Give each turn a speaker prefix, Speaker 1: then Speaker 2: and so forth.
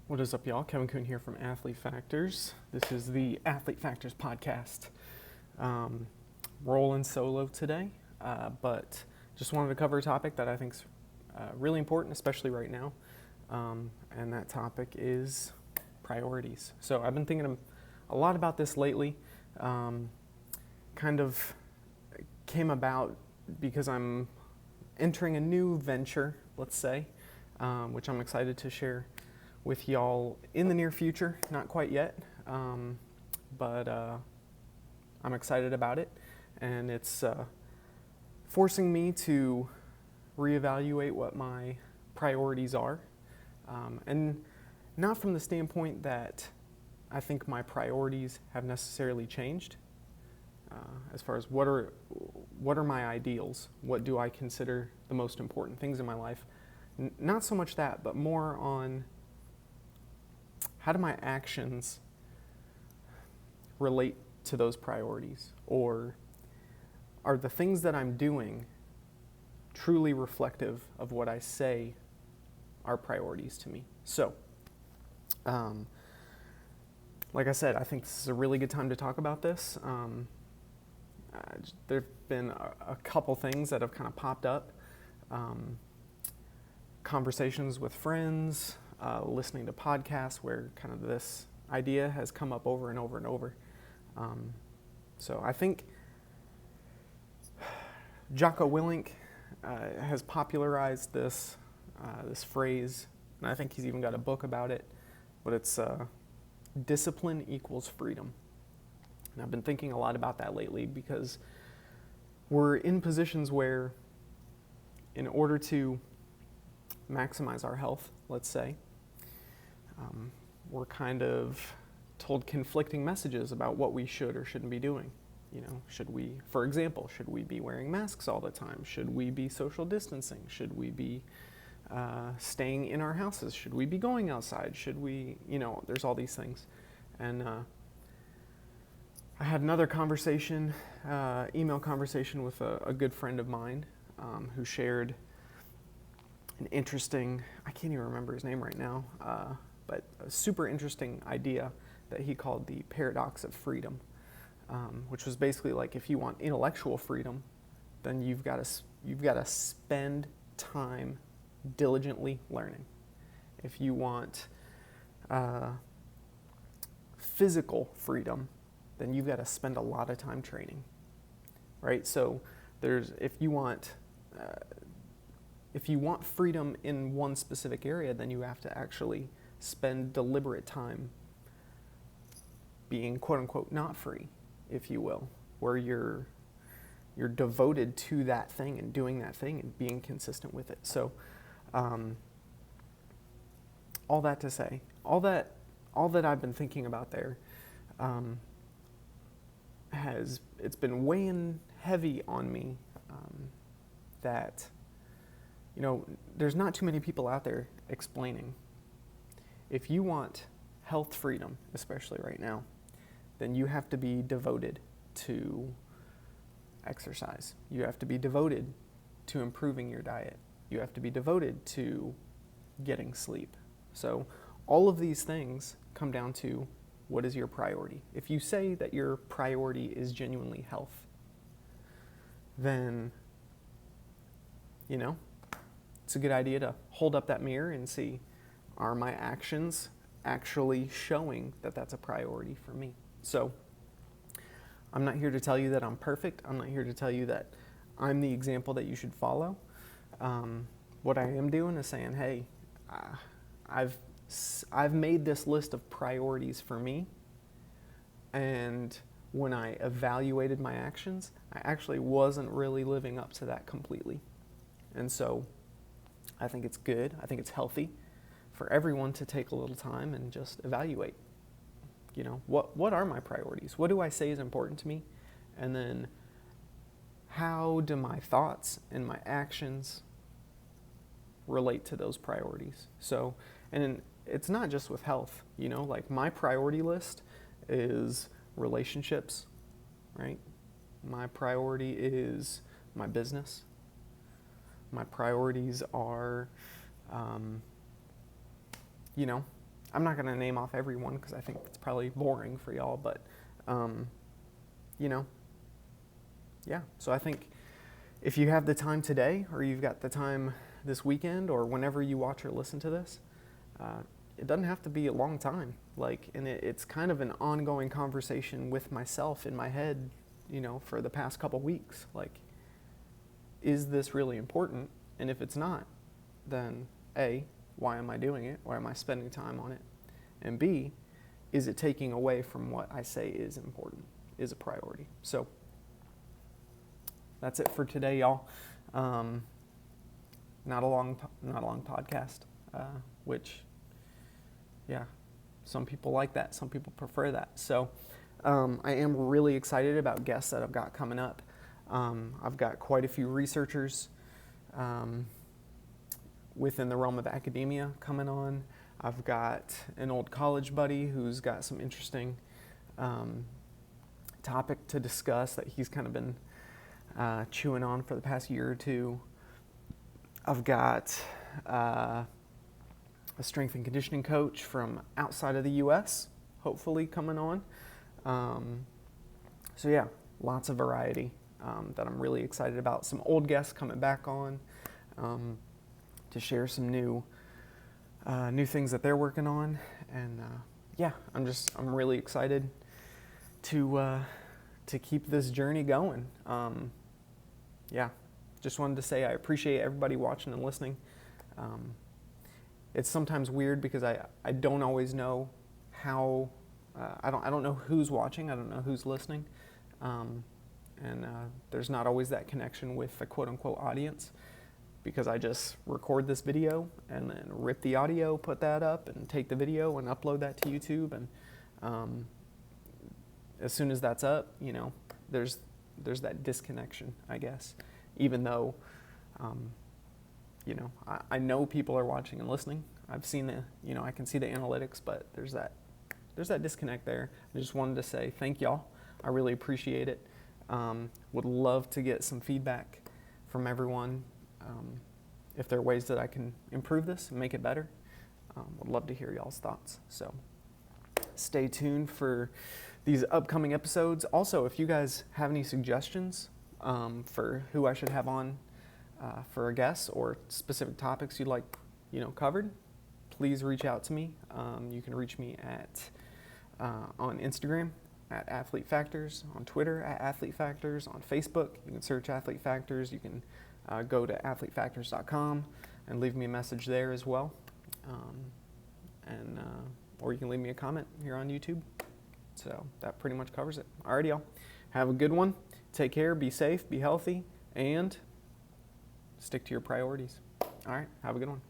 Speaker 1: What is up, y'all? Kevin Kuhn here from Athlete Factors. This is the Athlete Factors podcast. Rolling solo today, but just wanted to cover a topic that I think is really important, especially right now. And that topic is priorities. So I've been thinking a lot about this lately. Kind of came about because I'm entering a new venture, let's say, which I'm excited to share with y'all in the near future. Not quite yet, but I'm excited about it, and it's forcing me to reevaluate what my priorities are, and not from the standpoint that I think my priorities have necessarily changed, as far as what are my ideals, what do I consider the most important things in my life. Not so much that, but more on how do my actions relate to those priorities? Or are the things that I'm doing truly reflective of what I say are priorities to me? So, like I said, I think this is a really good time to talk about this. There have been a couple things that have kind of popped up. Conversations with friends, listening to podcasts where kind of this idea has come up over and over and over. So I think Jocko Willink has popularized this phrase, and I think he's even got a book about it, but it's discipline equals freedom. And I've been thinking a lot about that lately because we're in positions where, in order to maximize our health, let's say, we're kind of told conflicting messages about what we should or shouldn't be doing. You know, should we, for example, should we be wearing masks all the time? Should we be social distancing? Should we be staying in our houses? Should we be going outside? Should we, there's all these things. And I had another conversation, email conversation with a good friend of mine who shared an interesting, I can't even remember his name right now, but a super interesting idea that he called the paradox of freedom, which was basically like, if you want intellectual freedom, then you've got to spend time diligently learning. If you want physical freedom, then you've got to spend a lot of time training, right? So if you want freedom in one specific area, then you have to actually spend deliberate time being quote unquote not free, if you will, where you're devoted to that thing and doing that thing and being consistent with it. So all that to say, all that I've been thinking about there it's been weighing heavy on me, that there's not too many people out there explaining, if you want health freedom, especially right now, then you have to be devoted to exercise. You have to be devoted to improving your diet. You have to be devoted to getting sleep. So all of these things come down to, what is your priority? If you say that your priority is genuinely health, then, it's a good idea to hold up that mirror and see, are my actions actually showing that that's a priority for me? So I'm not here to tell you that I'm perfect. I'm not here to tell you that I'm the example that you should follow. What I am doing is saying, hey, I've made this list of priorities for me, and when I evaluated my actions, I actually wasn't really living up to that completely. And so I think it's good, I think it's healthy for everyone to take a little time and just evaluate, what are my priorities? What do I say is important to me? And then how do my thoughts and my actions relate to those priorities? So, and it's not just with health, like my priority list is relationships, right? My priority is my business. My priorities are, I'm not going to name off everyone because I think it's probably boring for y'all, but, you know, yeah. So I think if you have the time today, or you've got the time this weekend, or whenever you watch or listen to this, it doesn't have to be a long time. Like, and it's kind of an ongoing conversation with myself in my head, you know, for the past couple weeks. Like, is this really important? And if it's not, then A, why am I doing it? Why am I spending time on it? And B, is it taking away from what I say is important, is a priority? So that's it for today, y'all. Not a long podcast, which, yeah, some people like that. Some people prefer that. So I am really excited about guests that I've got coming up. I've got quite a few researchers within the realm of academia coming on. I've got an old college buddy who's got some interesting topic to discuss that he's kind of been chewing on for the past year or two. I've got a strength and conditioning coach from outside of the U.S., hopefully coming on. So yeah, lots of variety that I'm really excited about. Some old guests coming back on to share some new things that they're working on, and yeah, I'm really excited to keep this journey going. Yeah, just wanted to say I appreciate everybody watching and listening. It's sometimes weird because I don't always know how I don't know who's watching, I don't know who's listening, and there's not always that connection with the quote-unquote audience, because I just record this video and then rip the audio, put that up, and take the video and upload that to YouTube. And as soon as that's up, you know, there's that disconnection, I guess. Even though, you know, I know people are watching and listening. I've seen I can see the analytics, but there's that disconnect there. I just wanted to say thank y'all. I really appreciate it. Would love to get some feedback from everyone. If there are ways that I can improve this and make it better, would love to hear y'all's thoughts. So stay tuned for these upcoming episodes. Also, if you guys have any suggestions for who I should have on for a guest, or specific topics you'd like, covered, please reach out to me. You can reach me at on Instagram at Athlete Factors, on Twitter at Athlete Factors, on Facebook you can search Athlete Factors. You can go to athletefactors.com and leave me a message there as well, or you can leave me a comment here on YouTube. So that pretty much covers it. Alrighty, y'all. Have a good one. Take care. Be safe. Be healthy. And stick to your priorities. All right. Have a good one.